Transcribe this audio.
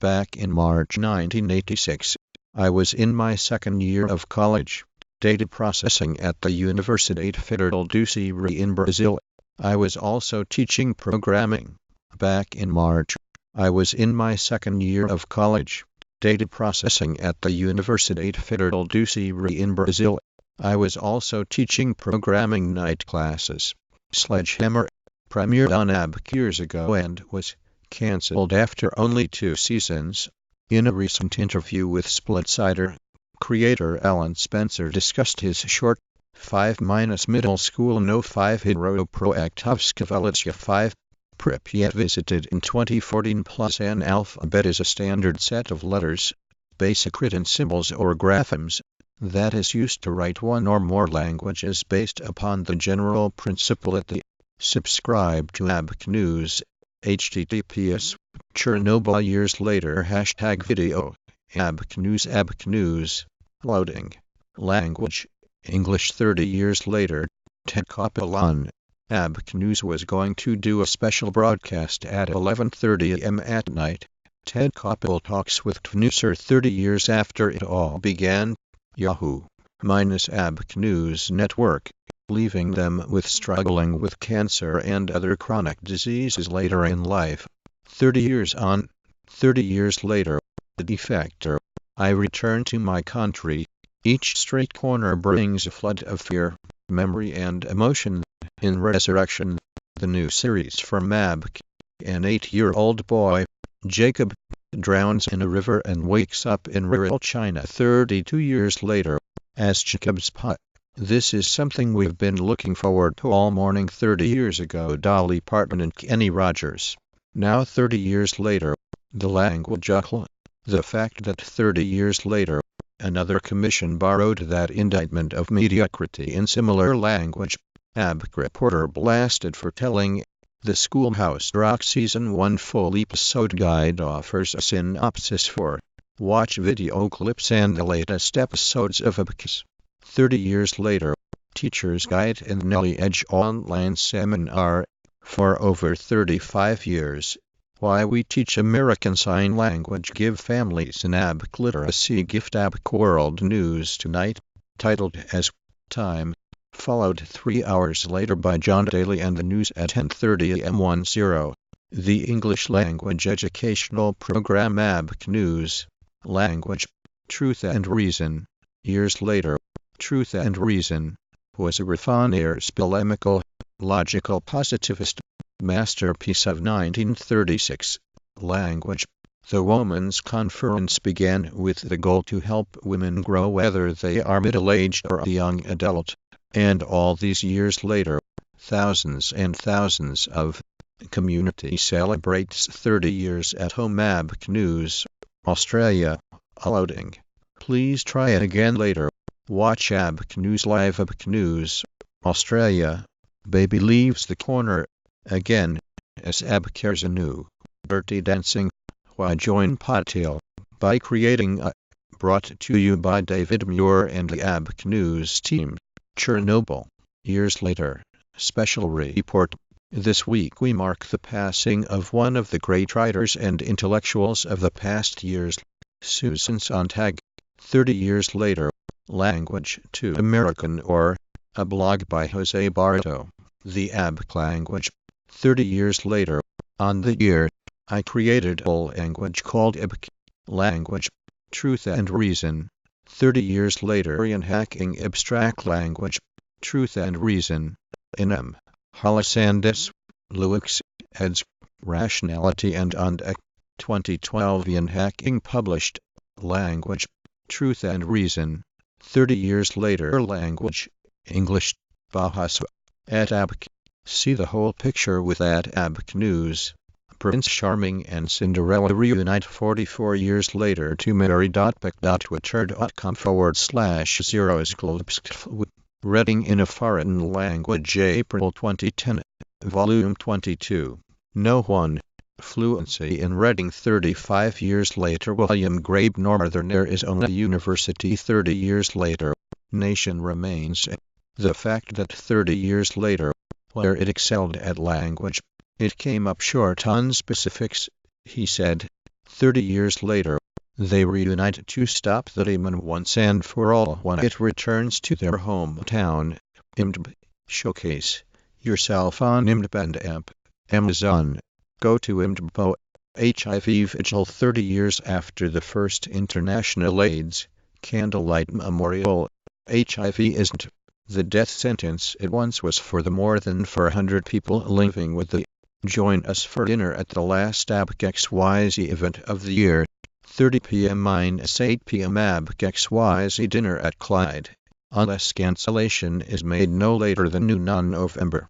Back in March 1986, I was in my second year of college, data processing at the Universidade Federal do Ceará in Brazil. I was also teaching programming. Back in March, I was in my second year of college, data processing at the Universidade Federal do Ceará in Brazil. I was also teaching programming night classes. Sledgehammer premiered on ABAC years ago and was cancelled after only 2 seasons. In a recent interview with Splitsider, creator Alan Spencer discussed his short 5- middle school no 5 hero Proaktovska 5 Pripyat visited in 2014 plus an alphabet is a standard set of letters, basic written symbols or graphemes, that is used to write one or more languages based upon the general principle at the. Subscribe to ABAC News. https Chernobyl years later #video ABAC News loading language English 30 years later. Ted Koppel on ABAC News was going to do a special broadcast at 11:30 am at night. Ted Koppel talks with TVNews 30 years after it all began. Yahoo! ABAC News Network, leaving them with struggling with cancer and other chronic diseases later in life. 30 years on, 30 years later, the defector. I return to my country. Each street corner brings a flood of fear, memory and emotion. In Resurrection, the new series from ABAC, an 8-year-old boy, Jacob, drowns in a river and wakes up in rural China 32 years later, as Jacob's pot. This is something we've been looking forward to all morning. 30 years ago, Dolly Parton and Kenny Rogers. Now 30 years later, the language UCL. The fact that 30 years later, another commission borrowed that indictment of mediocrity in similar language. ABAC reporter blasted for telling. The Schoolhouse Rock Season 1 full episode guide offers a synopsis for watch video clips and the latest episodes of ABAC. 30 years later, Teacher's Guide and Nelly Edge online seminar. For over 35 years, Why We Teach American Sign Language Give Families an ABAC Literacy Gift. ABAC World News Tonight, titled as Time, followed 3 hours later by John Daly and the news at 10:30 am 10. The English language educational program ABAC News. Language, Truth and Reason. Years later, Truth and Reason was a Raffaniere's polemical, logical positivist masterpiece of 1936. Language. The Women's Conference began with the goal to help women grow whether they are middle-aged or a young adult. And all these years later, thousands and thousands of community celebrates 30 years at home. ABAC News. Australia. Loading. Please try it again later. Watch ABAC News Live. ABAC News. Australia. Baby leaves the corner. Again, as ABAC hears a new Dirty Dancing. Why join Patil by creating a. Brought to you by David Muir and the ABAC News team. Chernobyl. Years later. Special report. This week we mark the passing of one of the great writers and intellectuals of the past years, Susan Sontag. 30 years later. Language to American or a blog by Jose Barto. The ABAC language. 30 years later. On the year, I created a language called ABAC. Language, Truth and Reason. 30 years later in hacking abstract language, Truth and Reason. In M. Holosandes, Luix, eds. Rationality and Undeck. 2012 in hacking published. Language, Truth and Reason. 30 years later language, English, Bahasa, at ABAC. See the whole picture with at ABAC News. Prince Charming and Cinderella reunite 44 years later to marry.pic.twitter.com/0 Reading in a Foreign Language. April 2010. Volume 22. No one. Fluency in Reading. 35 years later. William Grabe. Northerner is only university. 30 years later. Nation remains. The fact that 30 years later, where it excelled at language, it came up short on specifics, he said. 30 years later, they reunite to stop the demon once and for all when it returns to their hometown. IMDb. Showcase yourself on IMDb and app. Amazon. Go to IMDb. HIV Vigil 30 years after the first International AIDS Candlelight Memorial. HIV isn't the death sentence it once was for the more than 400 people living with it. Join us for dinner at the last ABXYZ event of the year, 30 p.m.-8 p.m. ABXYZ dinner at Clyde, unless cancellation is made no later than noon on November